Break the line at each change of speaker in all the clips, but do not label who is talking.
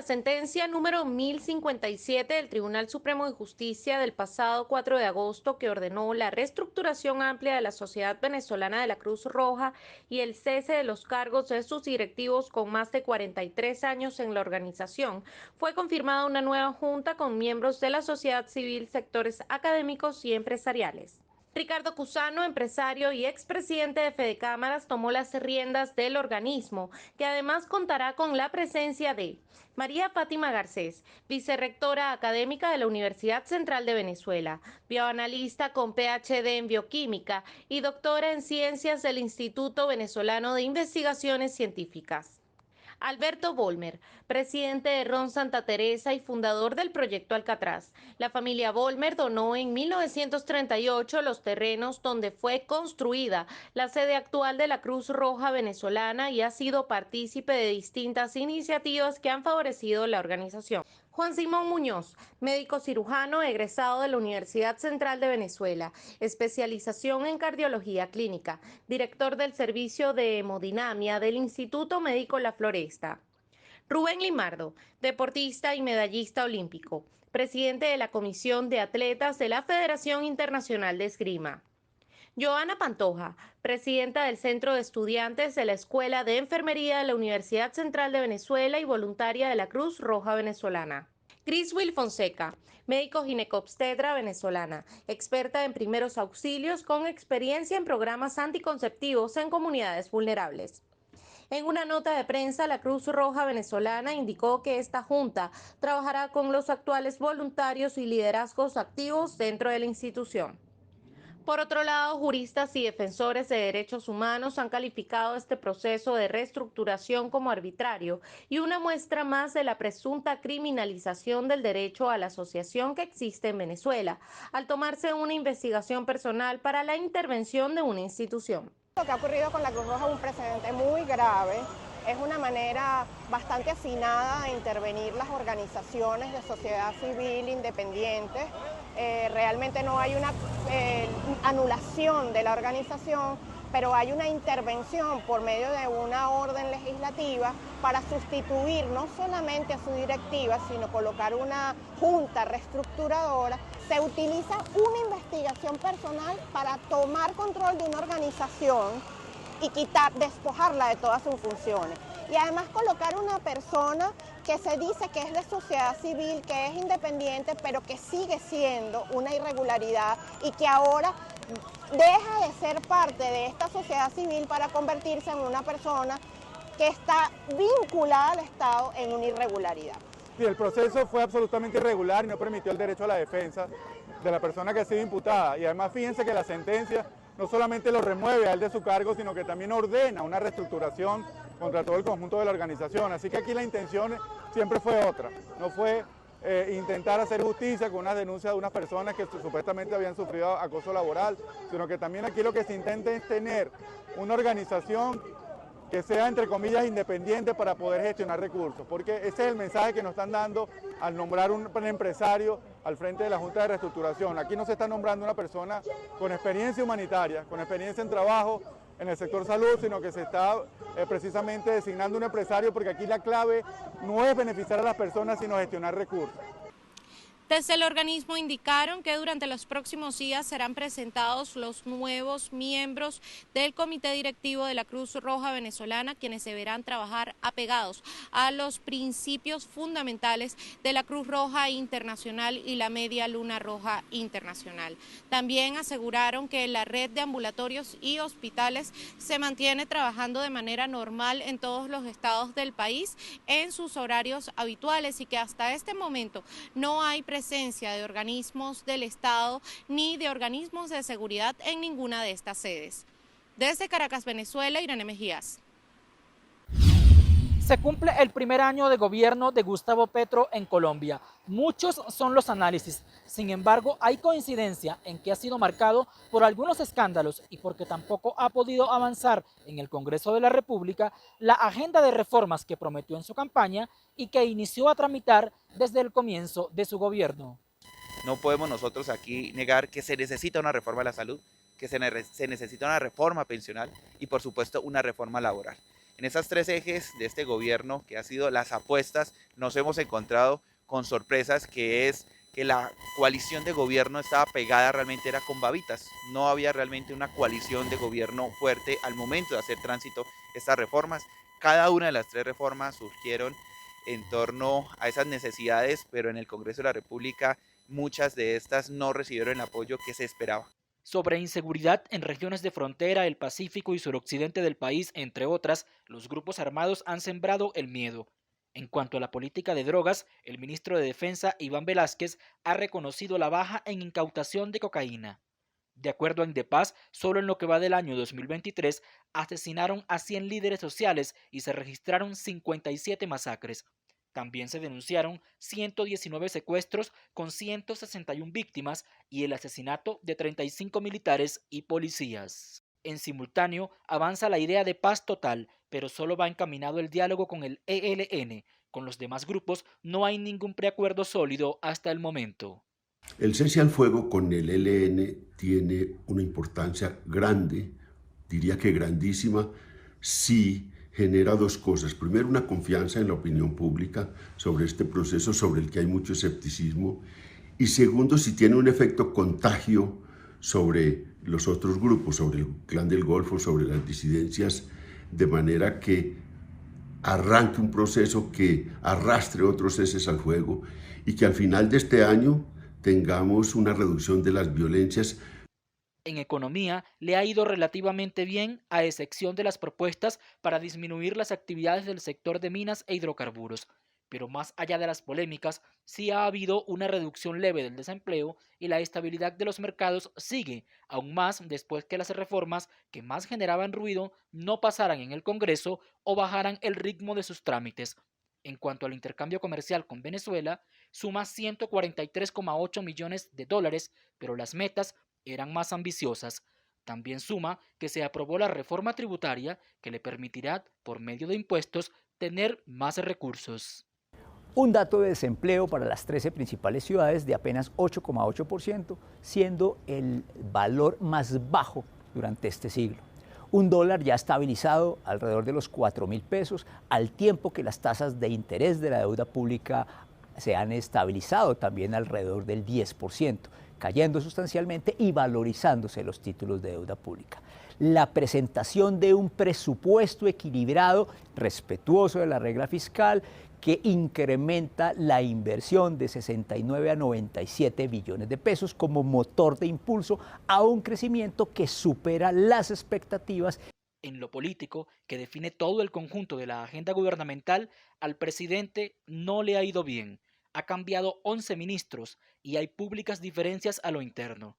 sentencia número 1057 del Tribunal Supremo de Justicia del pasado 4 de agosto que ordenó la reestructuración amplia de la Sociedad Venezolana de la Cruz Roja y el cese de los cargos de sus directivos con más de 43 años en la organización, fue confirmada una nueva junta con miembros de la sociedad civil, sectores académicos y empresariales. Ricardo Cusano, empresario y expresidente de Fedecámaras, tomó las riendas del organismo, que además contará con la presencia de María Fátima Garcés, vicerrectora académica de la Universidad Central de Venezuela, bioanalista con PhD en bioquímica y doctora en ciencias del Instituto Venezolano de Investigaciones Científicas. Alberto Volmer, presidente de Ron Santa Teresa y fundador del proyecto Alcatraz. La familia Volmer donó en 1938 los terrenos donde fue construida la sede actual de la Cruz Roja Venezolana y ha sido partícipe de distintas iniciativas que han favorecido la organización. Juan Simón Muñoz, médico cirujano egresado de la Universidad Central de Venezuela, especialización en cardiología clínica, director del servicio de hemodinamia del Instituto Médico La Floresta. Rubén Limardo, deportista y medallista olímpico, presidente de la Comisión de Atletas de la Federación Internacional de Esgrima. Joana Pantoja, presidenta del Centro de Estudiantes de la Escuela de Enfermería de la Universidad Central de Venezuela y voluntaria de la Cruz Roja Venezolana. Criswil Fonseca, médico ginecobstetra venezolana, experta en primeros auxilios con experiencia en programas anticonceptivos en comunidades vulnerables. En una nota de prensa, la Cruz Roja Venezolana indicó que esta junta trabajará con los actuales voluntarios y liderazgos activos dentro de la institución. Por otro lado, juristas y defensores de derechos humanos han calificado este proceso de reestructuración como arbitrario y una muestra más de la presunta criminalización del derecho a la asociación que existe en Venezuela, al tomarse una investigación personal para la intervención de una institución.
Lo que ha ocurrido con la Cruz Roja es un precedente muy grave, es una manera bastante afinada de intervenir las organizaciones de sociedad civil independientes. Realmente no hay una anulación de la organización, pero hay una intervención por medio de una orden legislativa para sustituir no solamente a su directiva, sino colocar una junta reestructuradora. Se utiliza una investigación personal para tomar control de una organización y despojarla de todas sus funciones. Y además colocar una persona que se dice que es de sociedad civil, que es independiente, pero que sigue siendo una irregularidad y que ahora deja de ser parte de esta sociedad civil para convertirse en una persona que está vinculada al Estado en una irregularidad.
Sí, el proceso fue absolutamente irregular y no permitió el derecho a la defensa de la persona que ha sido imputada. Y además fíjense que la sentencia no solamente lo remueve a él de su cargo, sino que también ordena una reestructuración contra todo el conjunto de la organización. Así que aquí la intención siempre fue otra, no fue intentar hacer justicia con una denuncia de unas personas que supuestamente habían sufrido acoso laboral, sino que también aquí lo que se intenta es tener una organización que sea, entre comillas, independiente para poder gestionar recursos, porque ese es el mensaje que nos están dando al nombrar un empresario al frente de la Junta de Reestructuración. Aquí no se está nombrando una persona con experiencia humanitaria, con experiencia en trabajo en el sector salud, sino que se está precisamente designando un empresario, porque aquí la clave no es beneficiar a las personas, sino gestionar recursos.
Desde el organismo indicaron que durante los próximos días serán presentados los nuevos miembros del Comité Directivo de la Cruz Roja Venezolana, quienes deberán trabajar apegados a los principios fundamentales de la Cruz Roja Internacional y la Media Luna Roja Internacional. También aseguraron que la red de ambulatorios y hospitales se mantiene trabajando de manera normal en todos los estados del país en sus horarios habituales y que hasta este momento no hay presencia de organismos del Estado ni de organismos de seguridad en ninguna de estas sedes. Desde Caracas, Venezuela, Irene Mejías.
Se cumple el primer año de gobierno de Gustavo Petro en Colombia. Muchos son los análisis. Sin embargo, hay coincidencia en que ha sido marcado por algunos escándalos y porque tampoco ha podido avanzar en el Congreso de la República la agenda de reformas que prometió en su campaña y que inició a tramitar desde el comienzo de su gobierno.
No podemos nosotros aquí negar que se necesita una reforma a la salud, que se necesita una reforma pensional y por supuesto una reforma laboral. En esas tres ejes de este gobierno, que ha sido las apuestas, nos hemos encontrado con sorpresas, que es que la coalición de gobierno estaba pegada realmente era con babitas. No había realmente una coalición de gobierno fuerte al momento de hacer tránsito estas reformas. Cada una de las tres reformas surgieron en torno a esas necesidades, pero en el Congreso de la República muchas de estas no recibieron el apoyo que se esperaba.
Sobre inseguridad en regiones de frontera, el Pacífico y suroccidente del país, entre otras, los grupos armados han sembrado el miedo. En cuanto a la política de drogas, el ministro de Defensa, Iván Velásquez, ha reconocido la baja en incautación de cocaína. De acuerdo a Indepaz, solo en lo que va del año 2023 asesinaron a 100 líderes sociales y se registraron 57 masacres. También se denunciaron 119 secuestros con 161 víctimas y el asesinato de 35 militares y policías. En simultáneo, avanza la idea de paz total, pero solo va encaminado el diálogo con el ELN. Con los demás grupos no hay ningún preacuerdo sólido hasta el momento.
El cese al fuego con el ELN tiene una importancia grande, diría que grandísima, si genera dos cosas. Primero, una confianza en la opinión pública sobre este proceso, sobre el que hay mucho escepticismo. Y segundo, si tiene un efecto contagio sobre los otros grupos, sobre el Clan del Golfo, sobre las disidencias, de manera que arranque un proceso que arrastre otros ceses al fuego y que al final de este año tengamos una reducción de las violencias.
En economía le ha ido relativamente bien, a excepción de las propuestas para disminuir las actividades del sector de minas e hidrocarburos. Pero más allá de las polémicas, sí ha habido una reducción leve del desempleo y la estabilidad de los mercados sigue, aún más después que las reformas que más generaban ruido no pasaran en el Congreso o bajaran el ritmo de sus trámites. En cuanto al intercambio comercial con Venezuela, suma 143,8 millones de dólares, pero las metas eran más ambiciosas. También suma que se aprobó la reforma tributaria que le permitirá, por medio de impuestos, tener más recursos.
Un dato de desempleo para las 13 principales ciudades de apenas 8,8%, siendo el valor más bajo durante este siglo. Un dólar ya estabilizado alrededor de los 4.000 pesos, al tiempo que las tasas de interés de la deuda pública se han estabilizado también alrededor del 10%, cayendo sustancialmente y valorizándose los títulos de deuda pública. La presentación de un presupuesto equilibrado, respetuoso de la regla fiscal, que incrementa la inversión de 69 a 97 billones de pesos como motor de impulso a un crecimiento que supera las expectativas.
En lo político, que define todo el conjunto de la agenda gubernamental, al presidente no le ha ido bien. Ha cambiado 11 ministros y hay públicas diferencias a lo interno.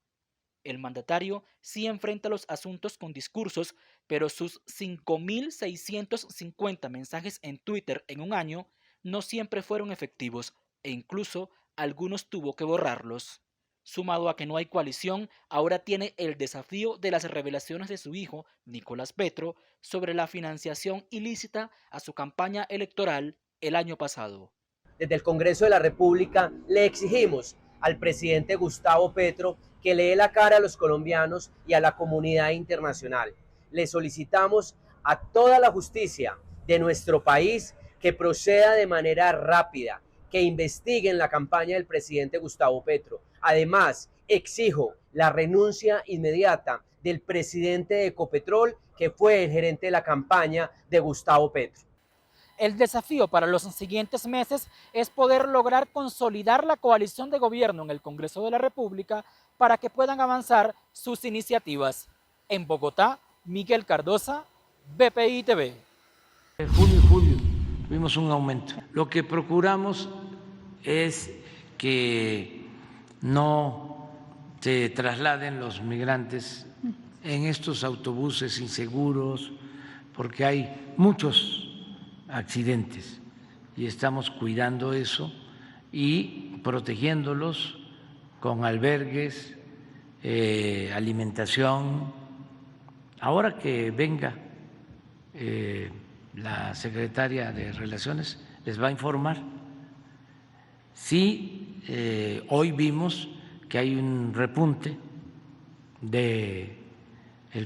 El mandatario sí enfrenta los asuntos con discursos, pero sus 5.650 mensajes en Twitter en un año no siempre fueron efectivos e incluso algunos tuvo que borrarlos. Sumado a que no hay coalición, ahora tiene el desafío de las revelaciones de su hijo, Nicolás Petro, sobre la financiación ilícita a su campaña electoral el año pasado.
Desde el Congreso de la República le exigimos al presidente Gustavo Petro que le dé la cara a los colombianos y a la comunidad internacional. Le solicitamos a toda la justicia de nuestro país que proceda de manera rápida, que investiguen la campaña del presidente Gustavo Petro. Además, exijo la renuncia inmediata del presidente de Ecopetrol, que fue el gerente de la campaña de Gustavo Petro.
El desafío para los siguientes meses es poder lograr consolidar la coalición de gobierno en el Congreso de la República para que puedan avanzar sus iniciativas. En Bogotá, Miguel Cardosa, BPI TV.
En junio y julio tuvimos un aumento. Lo que procuramos es que no se trasladen los migrantes en estos autobuses inseguros, porque hay muchos accidentes y estamos cuidando eso y protegiéndolos con albergues, alimentación. Ahora que venga la secretaria de Relaciones les va a informar. Sí, hoy vimos que hay un repunte del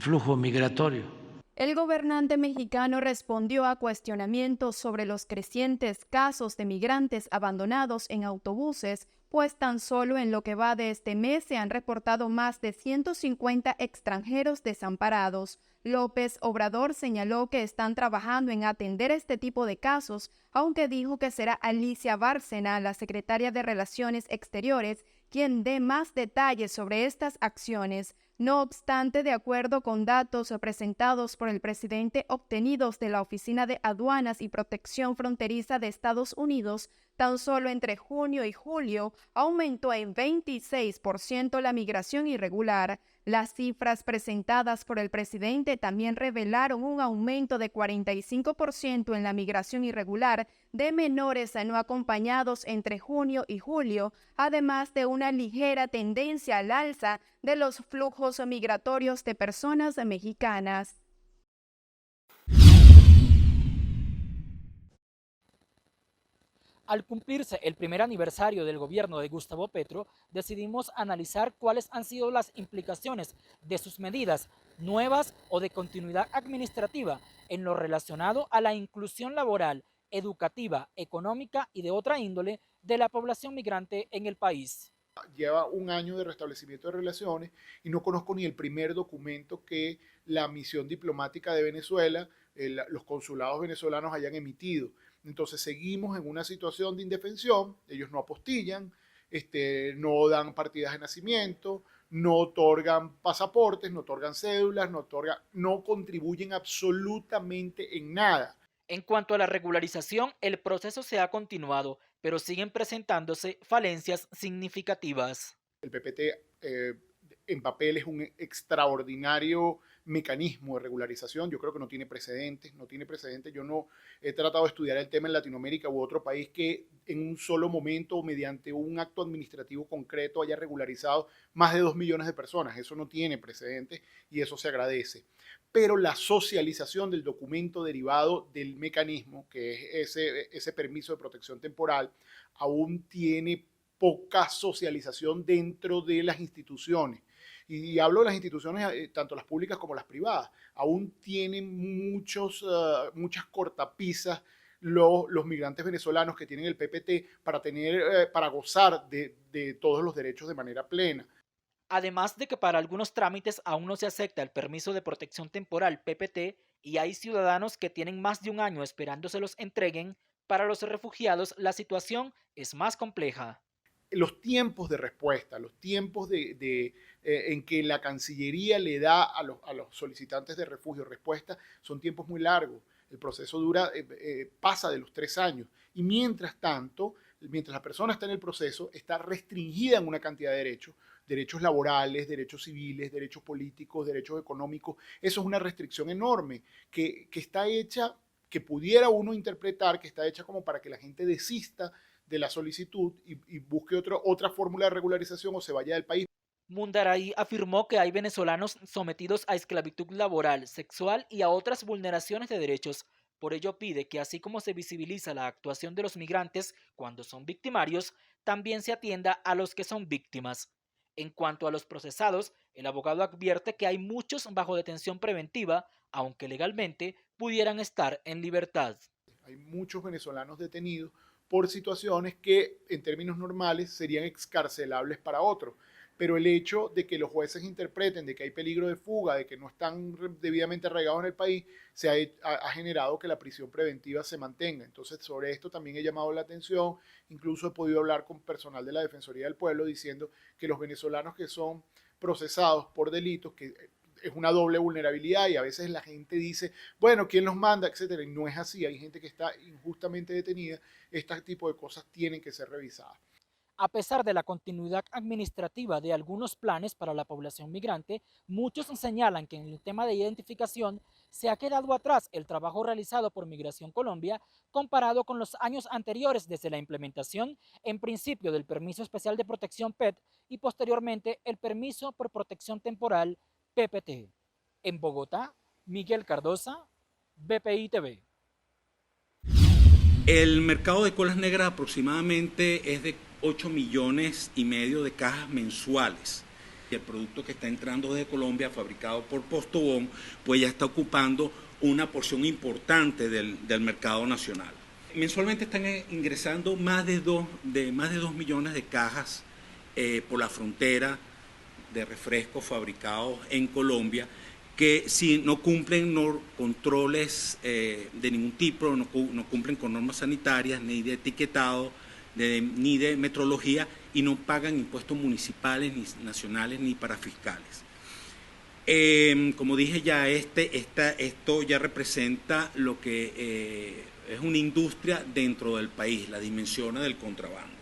flujo migratorio.
El gobernante mexicano respondió a cuestionamientos sobre los crecientes casos de migrantes abandonados en autobuses, pues tan solo en lo que va de este mes se han reportado más de 150 extranjeros desamparados. López Obrador señaló que están trabajando en atender este tipo de casos, aunque dijo que será Alicia Bárcena, la secretaria de Relaciones Exteriores, quien dé más detalles sobre estas acciones. No obstante, de acuerdo con datos presentados por el presidente obtenidos de la Oficina de Aduanas y Protección Fronteriza de Estados Unidos, tan solo entre junio y julio aumentó en 26% la migración irregular. Las cifras presentadas por el presidente también revelaron un aumento de 45% en la migración irregular de menores no acompañados entre junio y julio, además de una ligera tendencia al alza de los flujos migratorios de personas mexicanas.
Al cumplirse el primer aniversario del gobierno de Gustavo Petro, decidimos analizar cuáles han sido las implicaciones de sus medidas nuevas o de continuidad administrativa en lo relacionado a la inclusión laboral, educativa, económica y de otra índole de la población migrante en el país.
Lleva un año de restablecimiento de relaciones y no conozco ni el primer documento que la misión diplomática de Venezuela, los consulados venezolanos hayan emitido. Entonces seguimos en una situación de indefensión, ellos no apostillan, no dan partidas de nacimiento, no otorgan pasaportes, no otorgan cédulas, no contribuyen absolutamente en nada.
En cuanto a la regularización, el proceso se ha continuado, pero siguen presentándose falencias significativas.
El PPT en papel es un extraordinario mecanismo de regularización. Yo creo que no tiene precedentes. Yo no he tratado de estudiar el tema en Latinoamérica u otro país que en un solo momento o mediante un acto administrativo concreto haya regularizado más de 2 millones de personas. Eso no tiene precedentes y eso se agradece. Pero la socialización del documento derivado del mecanismo, que es ese permiso de protección temporal, aún tiene poca socialización dentro de las instituciones. Y hablo de las instituciones, tanto las públicas como las privadas. Aún tienen muchas cortapisas los migrantes venezolanos que tienen el PPT para gozar de todos los derechos de manera plena.
Además de que para algunos trámites aún no se acepta el permiso de protección temporal PPT y hay ciudadanos que tienen más de un año esperando se los entreguen, para los refugiados la situación es más compleja.
Los tiempos de respuesta, los tiempos en que la Cancillería le da a los solicitantes de refugio respuesta son tiempos muy largos. El proceso pasa de los 3 años. Y mientras tanto, mientras la persona está en el proceso, está restringida en una cantidad de derechos laborales, derechos civiles, derechos políticos, derechos económicos. Eso es una restricción enorme que está hecha, que pudiera uno interpretar que está hecha como para que la gente desista de la solicitud y busque otra fórmula de regularización o se vaya del país.
Mundaray afirmó que hay venezolanos sometidos a esclavitud laboral, sexual y a otras vulneraciones de derechos. Por ello pide que así como se visibiliza la actuación de los migrantes cuando son victimarios, también se atienda a los que son víctimas. En cuanto a los procesados, el abogado advierte que hay muchos bajo detención preventiva, aunque legalmente pudieran estar en libertad.
Hay muchos venezolanos detenidos por situaciones que en términos normales serían excarcelables para otros. Pero el hecho de que los jueces interpreten de que hay peligro de fuga, de que no están debidamente arraigados en el país, ha generado que la prisión preventiva se mantenga. Entonces, sobre esto también he llamado la atención. Incluso he podido hablar con personal de la Defensoría del Pueblo diciendo que los venezolanos que son procesados por delitos, que es una doble vulnerabilidad y a veces la gente dice, bueno, ¿quién los manda?, etcétera. Y no es así. Hay gente que está injustamente detenida. Este tipo de cosas tienen que ser revisadas.
A pesar de la continuidad administrativa de algunos planes para la población migrante, muchos señalan que en el tema de identificación se ha quedado atrás el trabajo realizado por Migración Colombia comparado con los años anteriores desde la implementación en principio del Permiso Especial de Protección PET y posteriormente el Permiso por Protección Temporal PPT. En Bogotá, Miguel Cardosa, BPI TV.
El mercado de colas negras aproximadamente es de 8,5 millones de cajas mensuales. El producto que está entrando desde Colombia, fabricado por Postobón, pues ya está ocupando una porción importante del mercado nacional. Mensualmente están ingresando más de 2 millones de cajas por la frontera de refrescos fabricados en Colombia, que si no cumplen controles de ningún tipo, no cumplen con normas sanitarias, ni de etiquetado, ni de metrología, y no pagan impuestos municipales, ni nacionales, ni parafiscales. Como dije ya, esto ya representa lo que es una industria dentro del país, la dimensión del contrabando.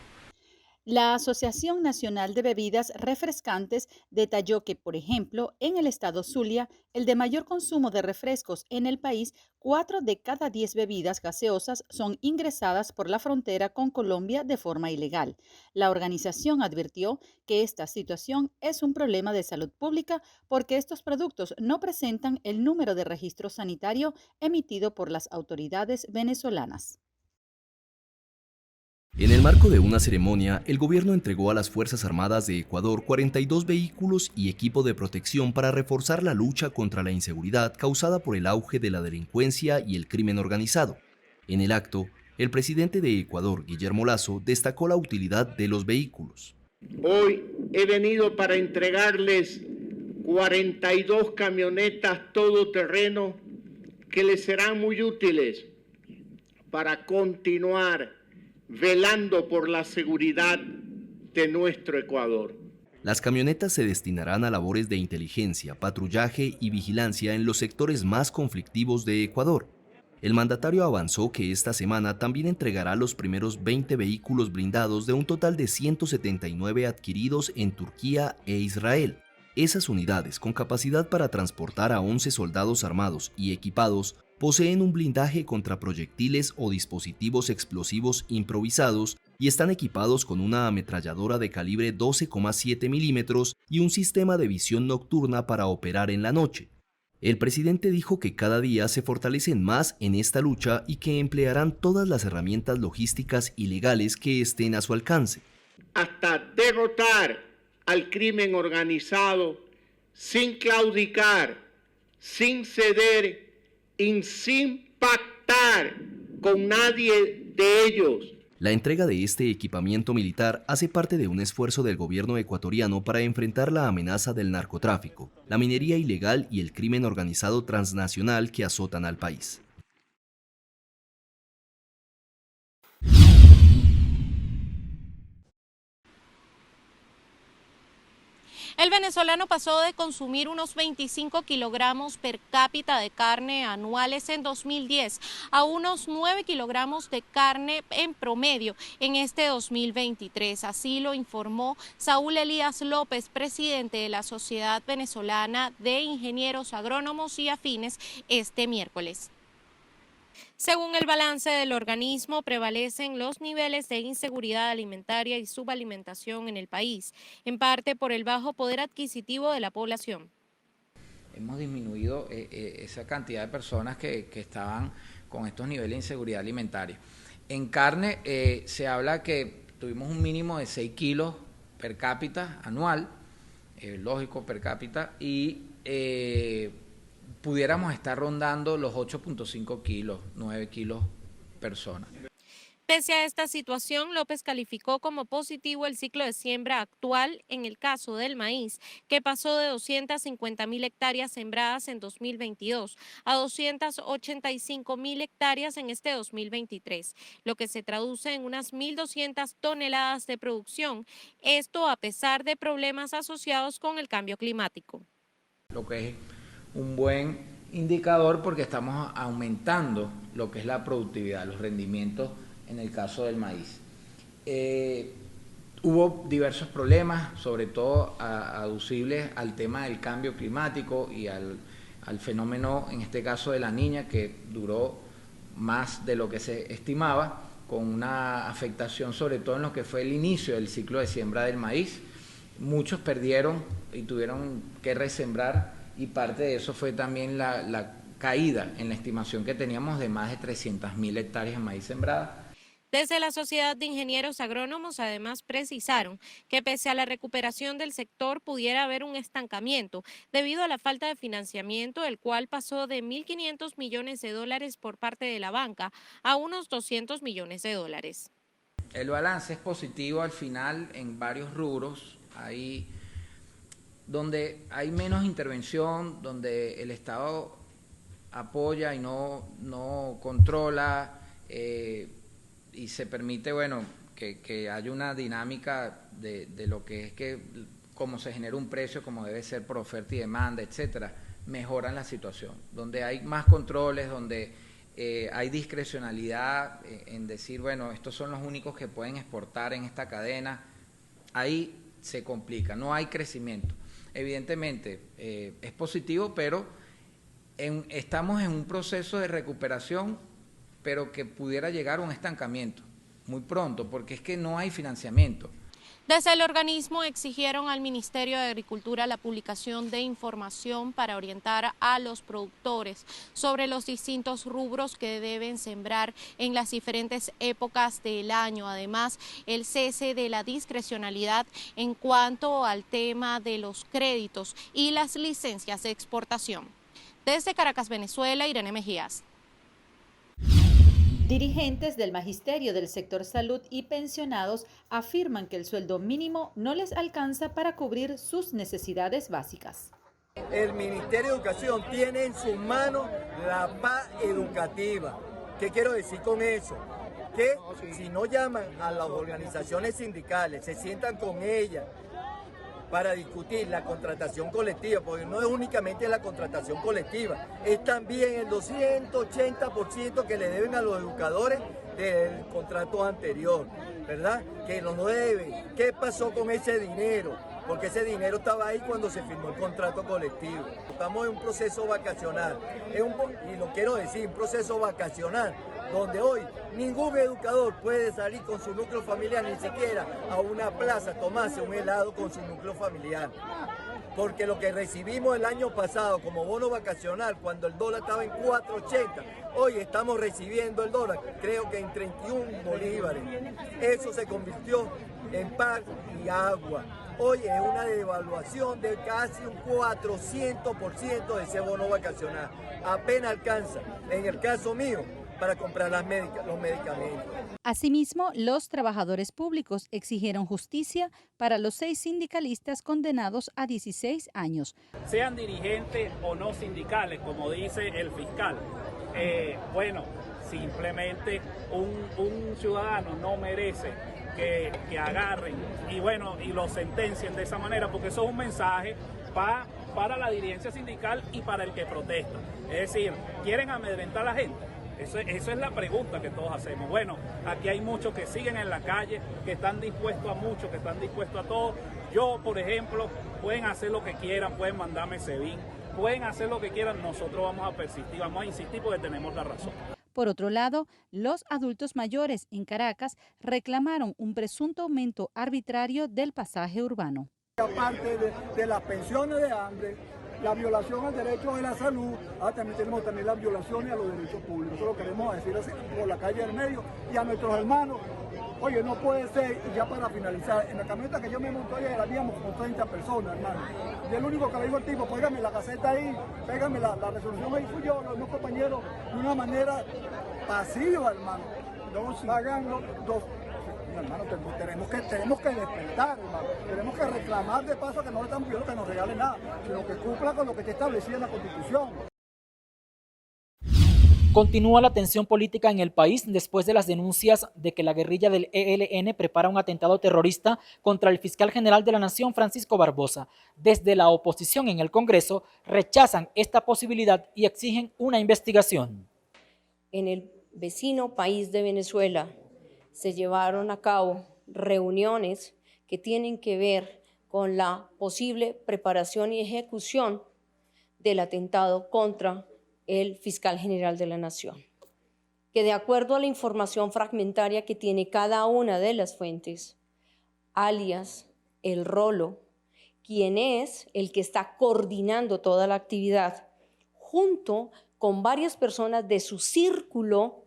La Asociación Nacional de Bebidas Refrescantes detalló que, por ejemplo, en el estado Zulia, el de mayor consumo de refrescos en el país, 4 de cada 10 bebidas gaseosas son ingresadas por la frontera con Colombia de forma ilegal. La organización advirtió que esta situación es un problema de salud pública porque estos productos no presentan el número de registro sanitario emitido por las autoridades venezolanas.
En el marco de una ceremonia, el gobierno entregó a las Fuerzas Armadas de Ecuador 42 vehículos y equipo de protección para reforzar la lucha contra la inseguridad causada por el auge de la delincuencia y el crimen organizado. En el acto, el presidente de Ecuador, Guillermo Lasso, destacó la utilidad de los vehículos.
Hoy he venido para entregarles 42 camionetas todoterreno que les serán muy útiles para continuar velando por la seguridad de nuestro Ecuador.
Las camionetas se destinarán a labores de inteligencia, patrullaje y vigilancia en los sectores más conflictivos de Ecuador. El mandatario avanzó que esta semana también entregará los primeros 20 vehículos blindados de un total de 179 adquiridos en Turquía e Israel. Esas unidades, con capacidad para transportar a 11 soldados armados y equipados, poseen un blindaje contra proyectiles o dispositivos explosivos improvisados y están equipados con una ametralladora de calibre 12,7 milímetros y un sistema de visión nocturna para operar en la noche. El presidente dijo que cada día se fortalecen más en esta lucha y que emplearán todas las herramientas logísticas y legales que estén a su alcance.
Hasta derrotar al crimen organizado sin claudicar, sin ceder y sin pactar con nadie de ellos.
La entrega de este equipamiento militar hace parte de un esfuerzo del gobierno ecuatoriano para enfrentar la amenaza del narcotráfico, la minería ilegal y el crimen organizado transnacional que azotan al país.
El venezolano pasó de consumir unos 25 kilogramos per cápita de carne anuales en 2010 a unos 9 kilogramos de carne en promedio en este 2023. Así lo informó Saúl Elías López, presidente de la Sociedad Venezolana de Ingenieros Agrónomos y Afines, este miércoles. Según el balance del organismo, prevalecen los niveles de inseguridad alimentaria y subalimentación en el país, en parte por el bajo poder adquisitivo de la población.
Hemos disminuido esa cantidad de personas que estaban con estos niveles de inseguridad alimentaria. En carne se habla que tuvimos un mínimo de 6 kilos per cápita anual, lógico per cápita, y pudiéramos estar rondando los 8.5 kilos, 9 kilos persona.
Pese a esta situación, López calificó como positivo el ciclo de siembra actual en el caso del maíz, que pasó de 250.000 hectáreas sembradas en 2022 a 285.000 hectáreas en este 2023, lo que se traduce en unas 1.200 toneladas de producción, esto a pesar de problemas asociados con el cambio climático.
Lo que es un buen indicador porque estamos aumentando lo que es la productividad, los rendimientos en el caso del maíz. Hubo diversos problemas, sobre todo aducibles al tema del cambio climático y al fenómeno, en este caso de la Niña, que duró más de lo que se estimaba, con una afectación sobre todo en lo que fue el inicio del ciclo de siembra del maíz. Muchos perdieron y tuvieron que resembrar, y parte de eso fue también la caída en la estimación que teníamos de más de 300.000 hectáreas de maíz sembrada.
Desde la Sociedad de Ingenieros Agrónomos además precisaron que pese a la recuperación del sector pudiera haber un estancamiento debido a la falta de financiamiento, el cual pasó de 1.500 millones de dólares por parte de la banca a unos 200 millones de dólares.
El balance es positivo al final en varios rubros, ahí donde hay menos intervención, donde el Estado apoya y no controla, y se permite, bueno, que haya una dinámica de lo que es que cómo se genera un precio, como debe ser por oferta y demanda, etcétera, mejoran la situación. Donde hay más controles, donde hay discrecionalidad en decir, bueno, estos son los únicos que pueden exportar en esta cadena, ahí se complica, no hay crecimiento. Evidentemente, es positivo, pero estamos en un proceso de recuperación, pero que pudiera llegar a un estancamiento muy pronto, porque es que no hay financiamiento.
Desde el organismo exigieron al Ministerio de Agricultura la publicación de información para orientar a los productores sobre los distintos rubros que deben sembrar en las diferentes épocas del año. Además, el cese de la discrecionalidad en cuanto al tema de los créditos y las licencias de exportación. Desde Caracas, Venezuela, Irene Mejías.
Dirigentes del Magisterio del sector salud y pensionados afirman que el sueldo mínimo no les alcanza para cubrir sus necesidades básicas.
El Ministerio de Educación tiene en sus manos la paz educativa. ¿Qué quiero decir con eso? Que si no llaman a las organizaciones sindicales, se sientan con ellas para discutir la contratación colectiva, porque no es únicamente la contratación colectiva, es también el 280% que le deben a los educadores del contrato anterior, ¿verdad? Que nos deben. ¿Qué pasó con ese dinero? Porque ese dinero estaba ahí cuando se firmó el contrato colectivo. Estamos en un proceso vacacional, y lo quiero decir, un proceso vacacional, donde hoy ningún educador puede salir con su núcleo familiar, ni siquiera a una plaza, tomarse un helado con su núcleo familiar. Porque lo que recibimos el año pasado como bono vacacional, cuando el dólar estaba en 4.80, hoy estamos recibiendo el dólar, creo que en 31 bolívares. Eso se convirtió en pan y agua. Hoy es una devaluación de casi un 400% de ese bono vacacional. Apenas alcanza, en el caso mío, para comprar los medicamentos.
Asimismo, los trabajadores públicos exigieron justicia para los 6 sindicalistas condenados a 16 años.
Sean dirigentes o no sindicales, como dice el fiscal. Bueno, simplemente un ciudadano no merece que agarren y lo sentencien de esa manera, porque eso es un mensaje para la dirigencia sindical y para el que protesta. Es decir, ¿quieren amedrentar a la gente? Esa es la pregunta que todos hacemos. Bueno, aquí hay muchos que siguen en la calle, que están dispuestos a mucho, que están dispuestos a todo. Yo, por ejemplo, pueden hacer lo que quieran, pueden mandarme SEBIN, pueden hacer lo que quieran, nosotros vamos a persistir, vamos a insistir porque tenemos la razón.
Por otro lado, los adultos mayores en Caracas reclamaron un presunto aumento arbitrario del pasaje urbano.
Aparte de las pensiones de hambre, la violación al derecho de la salud, también tenemos la violación a los derechos públicos. Eso lo queremos decir así, por la calle del medio y a nuestros hermanos. Oye, no puede ser, y ya para finalizar, en la camioneta que yo me monté ayer habíamos como 30 personas, hermano. Y el único que le dijo al tipo, pégame la caseta ahí, pégame la resolución ahí, fui yo, los dos compañeros, de una manera pasiva, hermano. Pagando dos. Hermano, tenemos que despertar, hermano. Tenemos que reclamar de paso que no le están pidiendo que nos regale nada, sino que cumpla con lo que está establecido en la Constitución.
Continúa la tensión política en el país después de las denuncias de que la guerrilla del ELN prepara un atentado terrorista contra el fiscal general de la Nación, Francisco Barbosa. Desde la oposición en el Congreso rechazan esta posibilidad y exigen una investigación.
En el vecino país de Venezuela se llevaron a cabo reuniones que tienen que ver con la posible preparación y ejecución del atentado contra el fiscal general de la Nación, que de acuerdo a la información fragmentaria que tiene cada una de las fuentes, alias el Rolo, quien es el que está coordinando toda la actividad, junto con varias personas de su círculo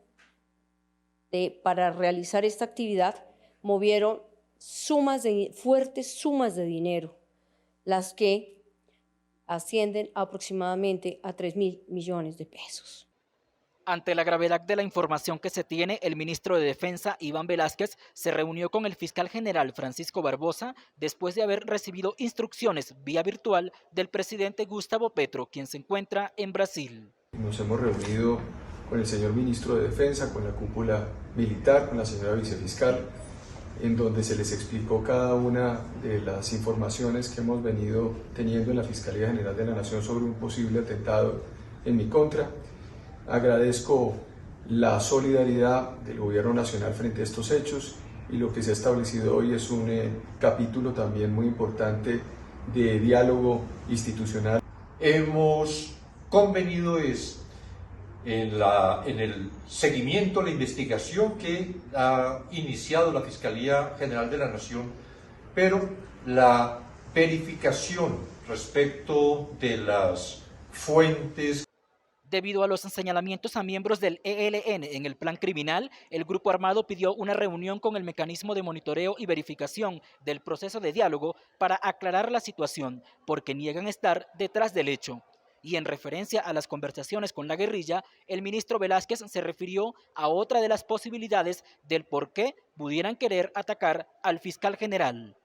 para realizar esta actividad movieron fuertes sumas de dinero, las que ascienden aproximadamente a 3.000 millones de pesos.
Ante la gravedad de la información que se tiene, el ministro de Defensa, Iván Velásquez, se reunió con el fiscal general Francisco Barbosa después de haber recibido instrucciones vía virtual del presidente Gustavo Petro, quien se encuentra en Brasil.
Nos hemos reunido con el señor ministro de Defensa, con la cúpula militar, con la señora vicefiscal, en donde se les explicó cada una de las informaciones que hemos venido teniendo en la Fiscalía General de la Nación sobre un posible atentado en mi contra. Agradezco la solidaridad del Gobierno Nacional frente a estos hechos y lo que se ha establecido hoy es un capítulo también muy importante de diálogo institucional.
Hemos convenido en el seguimiento, la investigación que ha iniciado la Fiscalía General de la Nación, pero la verificación respecto de las fuentes.
Debido a los señalamientos a miembros del ELN en el plan criminal, el grupo armado pidió una reunión con el mecanismo de monitoreo y verificación del proceso de diálogo para aclarar la situación, porque niegan estar detrás del hecho. Y en referencia a las conversaciones con la guerrilla, el ministro Velásquez se refirió a otra de las posibilidades del por qué pudieran querer atacar al fiscal general.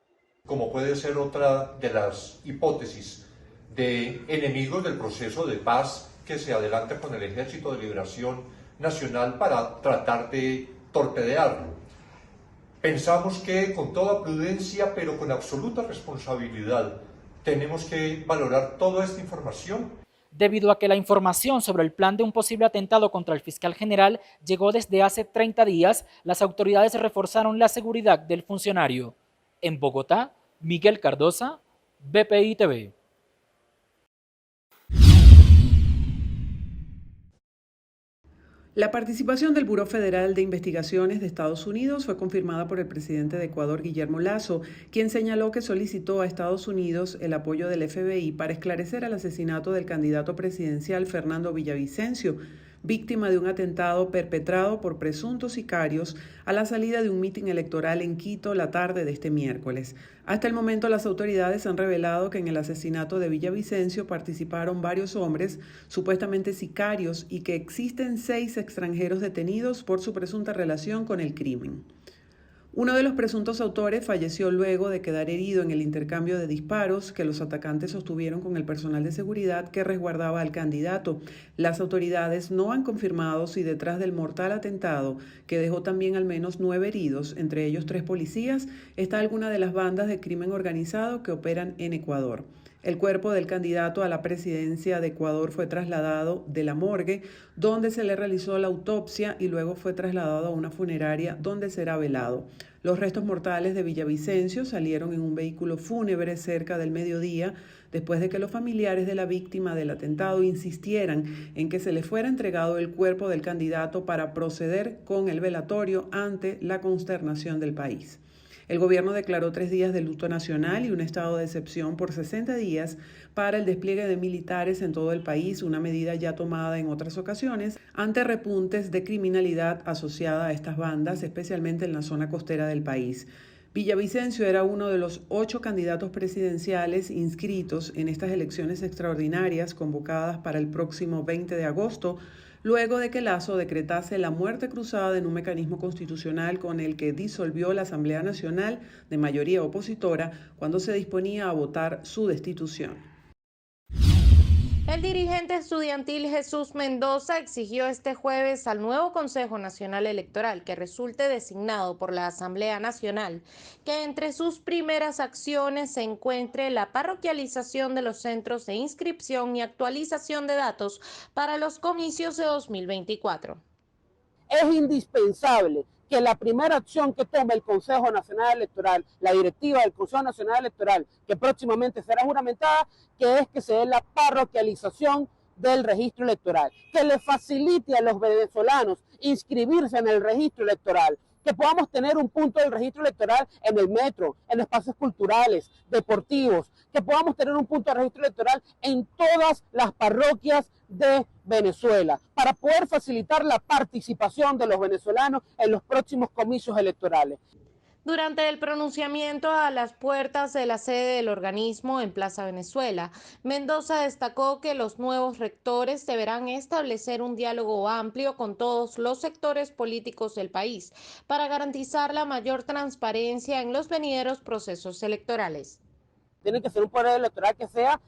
Como puede ser otra de las hipótesis de enemigos del proceso de paz que se adelanta con el Ejército de Liberación Nacional para tratar de torpedearlo. Pensamos que con toda prudencia, pero con absoluta responsabilidad, tenemos que valorar toda esta información.
Debido a que la información sobre el plan de un posible atentado contra el fiscal general llegó desde hace 30 días, las autoridades reforzaron la seguridad del funcionario. En Bogotá, Miguel Cardosa, BPI TV.
La participación del Buró Federal de Investigaciones de Estados Unidos fue confirmada por el presidente de Ecuador, Guillermo Lasso, quien señaló que solicitó a Estados Unidos el apoyo del FBI para esclarecer el asesinato del candidato presidencial Fernando Villavicencio, víctima de un atentado perpetrado por presuntos sicarios a la salida de un mitin electoral en Quito la tarde de este miércoles. Hasta el momento, las autoridades han revelado que en el asesinato de Villavicencio participaron varios hombres, supuestamente sicarios, y que existen 6 extranjeros detenidos por su presunta relación con el crimen. Uno de los presuntos autores falleció luego de quedar herido en el intercambio de disparos que los atacantes sostuvieron con el personal de seguridad que resguardaba al candidato. Las autoridades no han confirmado si detrás del mortal atentado, que dejó también al menos 9 heridos, entre ellos 3 policías, está alguna de las bandas de crimen organizado que operan en Ecuador. El cuerpo del candidato a la presidencia de Ecuador fue trasladado de la morgue, donde se le realizó la autopsia, y luego fue trasladado a una funeraria donde será velado. Los restos mortales de Villavicencio salieron en un vehículo fúnebre cerca del mediodía, después de que los familiares de la víctima del atentado insistieran en que se le fuera entregado el cuerpo del candidato para proceder con el velatorio ante la consternación del país. El gobierno declaró 3 días de luto nacional y un estado de excepción por 60 días para el despliegue de militares en todo el país, una medida ya tomada en otras ocasiones ante repuntes de criminalidad asociada a estas bandas, especialmente en la zona costera del país. Villavicencio era uno de los 8 candidatos presidenciales inscritos en estas elecciones extraordinarias convocadas para el próximo 20 de agosto, luego de que Lasso decretase la muerte cruzada en un mecanismo constitucional con el que disolvió la Asamblea Nacional de mayoría opositora cuando se disponía a votar su destitución.
El dirigente estudiantil Jesús Mendoza exigió este jueves al nuevo Consejo Nacional Electoral que resulte designado por la Asamblea Nacional que entre sus primeras acciones se encuentre la parroquialización de los centros de inscripción y actualización de datos para los comicios de 2024.
Es indispensable que la primera acción que tome el Consejo Nacional Electoral, la directiva del Consejo Nacional Electoral, que próximamente será juramentada, que es que se dé la parroquialización del registro electoral, que le facilite a los venezolanos inscribirse en el registro electoral, que podamos tener un punto del registro electoral en el metro, en espacios culturales, deportivos, que podamos tener un punto de registro electoral en todas las parroquias de Venezuela, para poder facilitar la participación de los venezolanos en los próximos comicios electorales.
Durante el pronunciamiento a las puertas de la sede del organismo en Plaza Venezuela, Mendoza destacó que los nuevos rectores deberán establecer un diálogo amplio con todos los sectores políticos del país para garantizar la mayor transparencia en los venideros procesos electorales.
Tiene que ser un poder electoral que sea,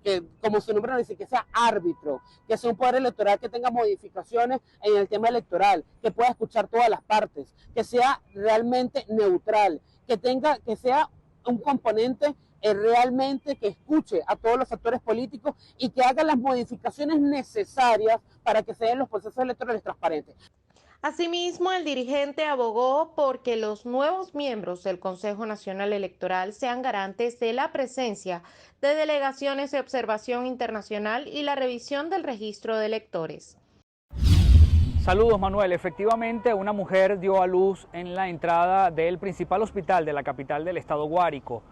que como su nombre nos dice, que sea árbitro, que sea un poder electoral que tenga modificaciones en el tema electoral, que pueda escuchar todas las partes, que sea realmente neutral, que sea un componente realmente que escuche a todos los actores políticos y que haga las modificaciones necesarias para que se den los procesos electorales transparentes.
Asimismo, el dirigente abogó por que los nuevos miembros del Consejo Nacional Electoral sean garantes de la presencia de delegaciones de observación internacional y la revisión del registro de electores.
Saludos, Manuel. Efectivamente, una mujer dio a luz en la entrada del principal hospital de la capital del estado Guárico.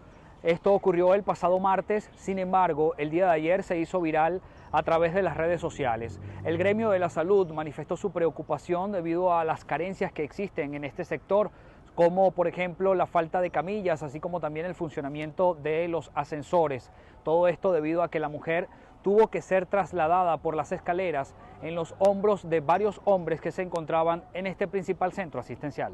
Esto ocurrió el pasado martes, sin embargo, el día de ayer se hizo viral a través de las redes sociales. El gremio de la salud manifestó su preocupación debido a las carencias que existen en este sector, como por ejemplo la falta de camillas, así como también el funcionamiento de los ascensores. Todo esto debido a que la mujer tuvo que ser trasladada por las escaleras en los hombros de varios hombres que se encontraban en este principal centro asistencial.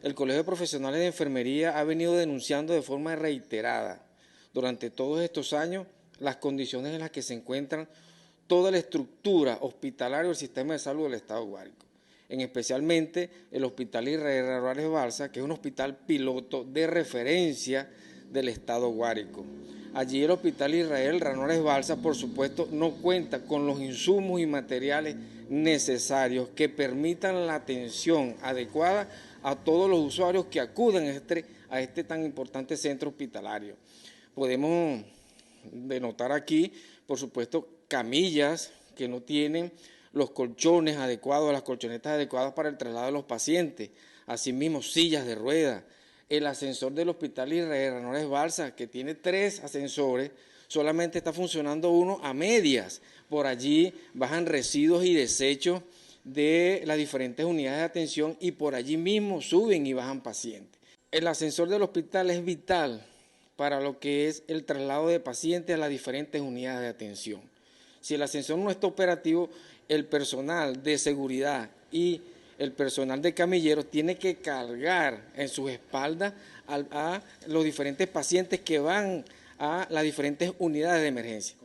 El Colegio de Profesionales de Enfermería ha venido denunciando de forma reiterada durante todos estos años las condiciones en las que se encuentran toda la estructura hospitalaria del sistema de salud del estado Guárico, especialmente el Hospital Israel Ranúrez Balsa, que es un hospital piloto de referencia del estado Guárico. Allí el Hospital Israel Ranúrez Balsa, por supuesto, no cuenta con los insumos y materiales necesarios que permitan la atención adecuada a todos los usuarios que acuden a este tan importante centro hospitalario. Podemos denotar aquí, por supuesto, camillas que no tienen los colchones adecuados, las colchonetas adecuadas para el traslado de los pacientes, asimismo sillas de ruedas. El ascensor del Hospital Israel Ranúrez Balsa, que tiene 3 ascensores, solamente está funcionando uno a medias. Por allí bajan residuos y desechos de las diferentes unidades de atención y por allí mismo suben y bajan pacientes. El ascensor del hospital es vital para lo que es el traslado de pacientes a las diferentes unidades de atención. Si el ascensor no está operativo, el personal de seguridad y el personal de camilleros tiene que cargar en sus espaldas a los diferentes pacientes que van a las diferentes unidades de emergencia.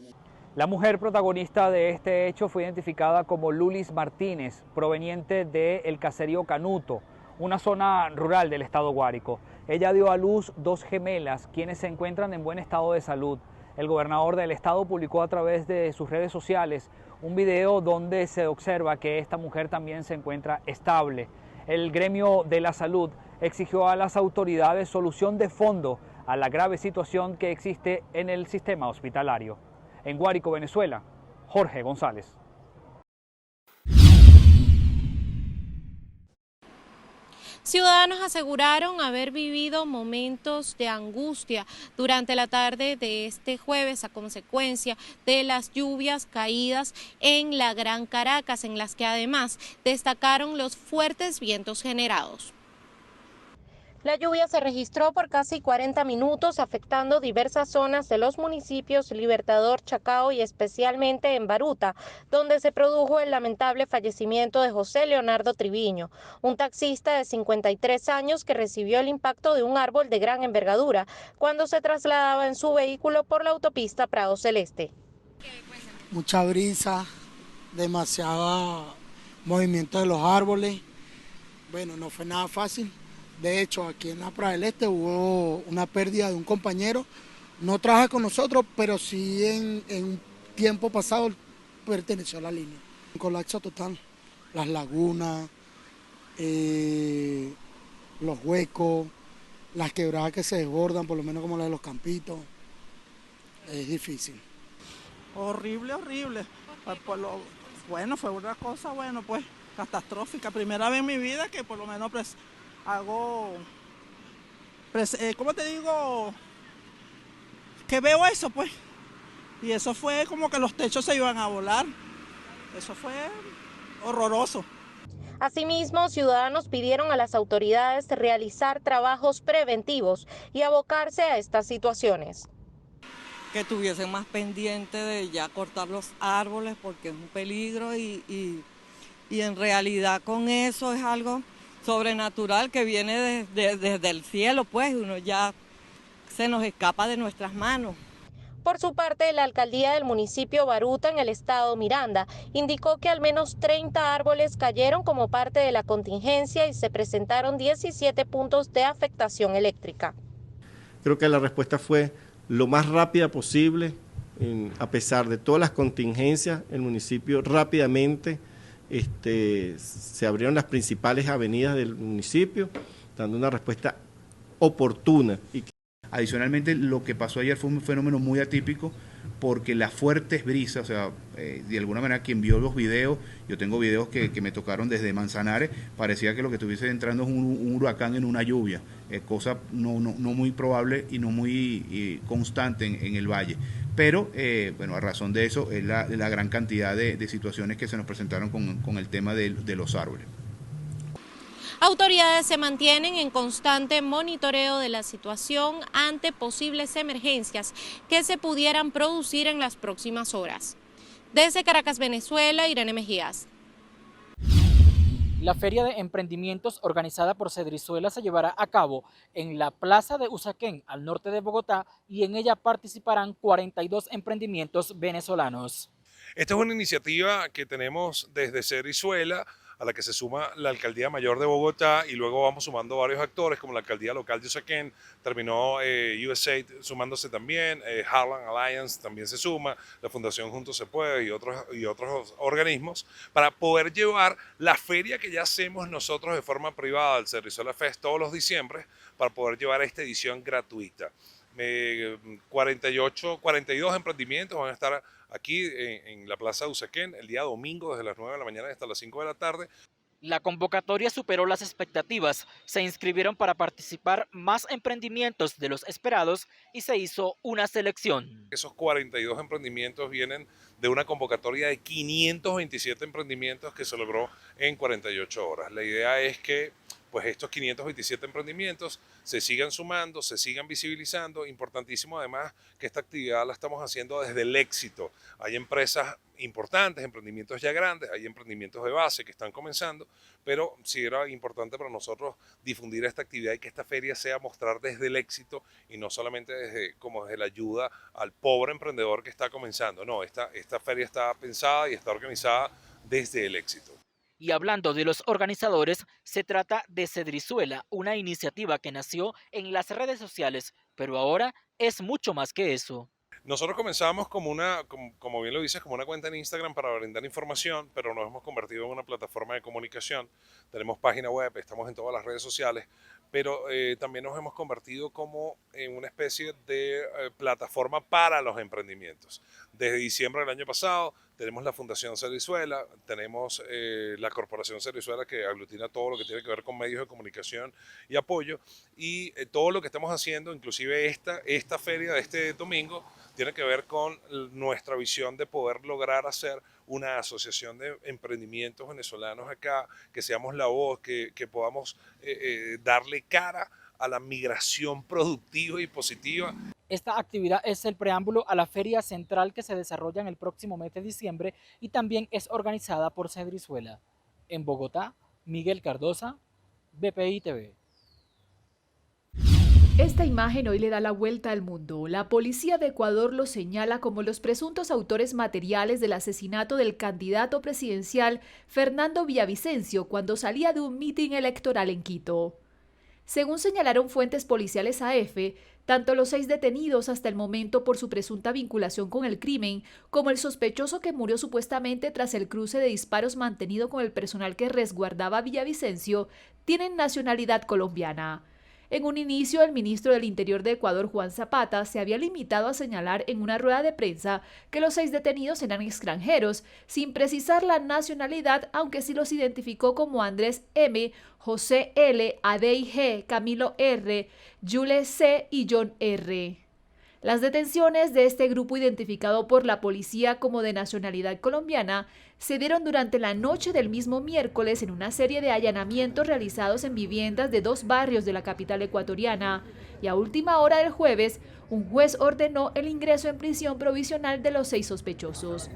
La mujer protagonista de este hecho fue identificada como Lulis Martínez, proveniente del caserío Canuto, una zona rural del estado Guárico. Ella dio a luz 2 gemelas, quienes se encuentran en buen estado de salud. El gobernador del estado publicó a través de sus redes sociales un video donde se observa que esta mujer también se encuentra estable. El gremio de la salud exigió a las autoridades solución de fondo a la grave situación que existe en el sistema hospitalario. En Guárico, Venezuela, Jorge González.
Ciudadanos aseguraron haber vivido momentos de angustia durante la tarde de este jueves a consecuencia de las lluvias caídas en la Gran Caracas, en las que además destacaron los fuertes vientos generados. La lluvia se registró por casi 40 minutos, afectando diversas zonas de los municipios Libertador, Chacao y especialmente en Baruta, donde se produjo el lamentable fallecimiento de José Leonardo Triviño, un taxista de 53 años que recibió el impacto de un árbol de gran envergadura cuando se trasladaba en su vehículo por la autopista Prado Celeste.
Mucha brisa, demasiado movimiento de los árboles. Bueno, no fue nada fácil. De hecho, aquí en la Prado del Este hubo una pérdida de un compañero. No trabaja con nosotros, pero sí en un tiempo pasado perteneció a la línea. Un colapso total. Las lagunas, los huecos, las quebradas que se desbordan, por lo menos como la de los Campitos. Es difícil.
Horrible, horrible. Bueno, fue una cosa, pues, catastrófica. Primera vez en mi vida que por lo menos hago, ¿cómo te digo? Que veo eso, pues. y eso fue como que los techos se iban a volar. Eso fue horroroso.
Asimismo, ciudadanos pidieron a las autoridades realizar trabajos preventivos y abocarse a estas situaciones.
Que estuviesen más pendientes de ya cortar los árboles porque es un peligro y en realidad con eso es algo sobrenatural que viene desde el cielo, pues uno ya se nos escapa de nuestras manos.
Por su parte, la alcaldía del municipio Baruta, en el estado Miranda, indicó que al menos 30 árboles cayeron como parte de la contingencia y se presentaron 17 puntos de afectación eléctrica.
Creo que la respuesta fue lo más rápida posible, a pesar de todas las contingencias. El municipio rápidamente se abrieron las principales avenidas del municipio, dando una respuesta oportuna.
Adicionalmente, lo que pasó ayer fue un fenómeno muy atípico porque las fuertes brisas, o sea, de alguna manera quien vio los videos, yo tengo videos que me tocaron desde Manzanares, parecía que lo que estuviese entrando es un huracán en una lluvia, cosa no muy probable y no muy constante en el valle. Pero, bueno, a razón de eso es la gran cantidad de situaciones que se nos presentaron con el tema de los árboles.
Autoridades se mantienen en constante monitoreo de la situación ante posibles emergencias que se pudieran producir en las próximas horas. Desde Caracas, Venezuela, Irene Mejías.
La Feria de Emprendimientos organizada por Cedrizuela se llevará a cabo en la Plaza de Usaquén, al norte de Bogotá, y en ella participarán 42 emprendimientos venezolanos.
Esta es una iniciativa que tenemos desde Cedrizuela, a la que se suma la Alcaldía Mayor de Bogotá, y luego vamos sumando varios actores como la Alcaldía Local de Usaquén, terminó USAID sumándose también, Harlem Alliance también se suma, la Fundación Juntos Se Puede y otros organismos, para poder llevar la feria que ya hacemos nosotros de forma privada, el Cedrizuela Fest, todos los diciembre, para poder llevar esta edición gratuita. 42 emprendimientos van a estar aquí en la Plaza de Usaquén el día domingo desde las 9 de la mañana hasta las 5 de la tarde.
La convocatoria superó las expectativas, se inscribieron para participar más emprendimientos de los esperados y se hizo una selección.
Esos 42 emprendimientos vienen de una convocatoria de 527 emprendimientos que se logró en 48 horas. La idea es que pues estos 527 emprendimientos se sigan sumando, se sigan visibilizando. Importantísimo además que esta actividad la estamos haciendo desde el éxito. Hay empresas importantes, emprendimientos ya grandes, hay emprendimientos de base que están comenzando, pero sí era importante para nosotros difundir esta actividad y que esta feria sea mostrar desde el éxito y no solamente desde la ayuda al pobre emprendedor que está comenzando. No, esta feria está pensada y está organizada desde el éxito.
Y hablando de los organizadores, se trata de Cedrizuela, una iniciativa que nació en las redes sociales, pero ahora es mucho más que eso.
Nosotros comenzamos como bien lo dices, como una cuenta en Instagram para brindar información, pero nos hemos convertido en una plataforma de comunicación. Tenemos página web, estamos en todas las redes sociales, pero también nos hemos convertido como en una especie de plataforma para los emprendimientos. Desde diciembre del año pasado tenemos la Fundación Cedrizuela, tenemos la Corporación Cedrizuela que aglutina todo lo que tiene que ver con medios de comunicación y apoyo, y todo lo que estamos haciendo, inclusive esta feria de este domingo, tiene que ver con nuestra visión de poder lograr hacer una asociación de emprendimientos venezolanos acá, que seamos la voz, que podamos darle cara a la migración productiva y positiva.
Esta actividad es el preámbulo a la feria central que se desarrolla en el próximo mes de diciembre y también es organizada por Cedrizuela. En Bogotá, Miguel Cardosa, BPI TV.
Esta imagen hoy le da la vuelta al mundo. La policía de Ecuador los señala como los presuntos autores materiales del asesinato del candidato presidencial Fernando Villavicencio cuando salía de un mitin electoral en Quito. Según señalaron fuentes policiales AF, tanto los 6 detenidos hasta el momento por su presunta vinculación con el crimen, como el sospechoso que murió supuestamente tras el cruce de disparos mantenido con el personal que resguardaba a Villavicencio, tienen nacionalidad colombiana. En un inicio, el ministro del Interior de Ecuador, Juan Zapata, se había limitado a señalar en una rueda de prensa que los 6 detenidos eran extranjeros, sin precisar la nacionalidad, aunque sí los identificó como Andrés M., José L., Adey G., Camilo R., Yule C. y John R. Las detenciones de este grupo, identificado por la policía como de nacionalidad colombiana, se dieron durante la noche del mismo miércoles en una serie de allanamientos realizados en viviendas de 2 barrios de la capital ecuatoriana. Y a última hora del jueves, un juez ordenó el ingreso en prisión provisional de los 6 sospechosos.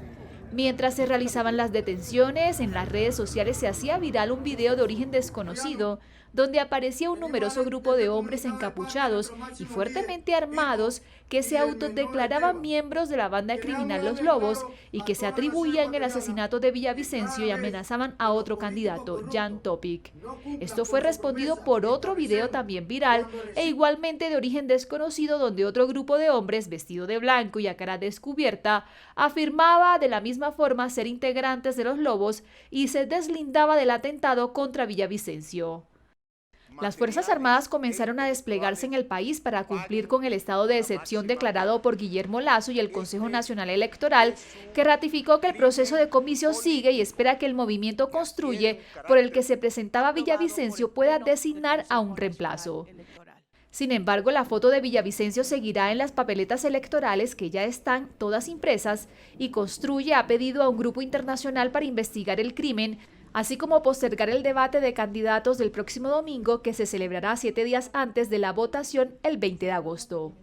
Mientras se realizaban las detenciones, en las redes sociales se hacía viral un video de origen desconocido, donde aparecía un numeroso grupo de hombres encapuchados y fuertemente armados que se autodeclaraban miembros de la banda criminal Los Lobos y que se atribuían el asesinato de Villavicencio y amenazaban a otro candidato, Jan Topic. Esto fue respondido por otro video también viral e igualmente de origen desconocido, donde otro grupo de hombres vestido de blanco y a cara descubierta afirmaba de la misma forma ser integrantes de Los Lobos y se deslindaba del atentado contra Villavicencio. Las Fuerzas Armadas comenzaron a desplegarse en el país para cumplir con el estado de excepción declarado por Guillermo Lasso y el Consejo Nacional Electoral, que ratificó que el proceso de comicios sigue y espera que el movimiento Construye, por el que se presentaba Villavicencio, pueda designar a un reemplazo. Sin embargo, la foto de Villavicencio seguirá en las papeletas electorales, que ya están todas impresas, y Construye ha pedido a un grupo internacional para investigar el crimen, así como postergar el debate de candidatos del próximo domingo, que se celebrará 7 días antes de la votación el 20 de agosto.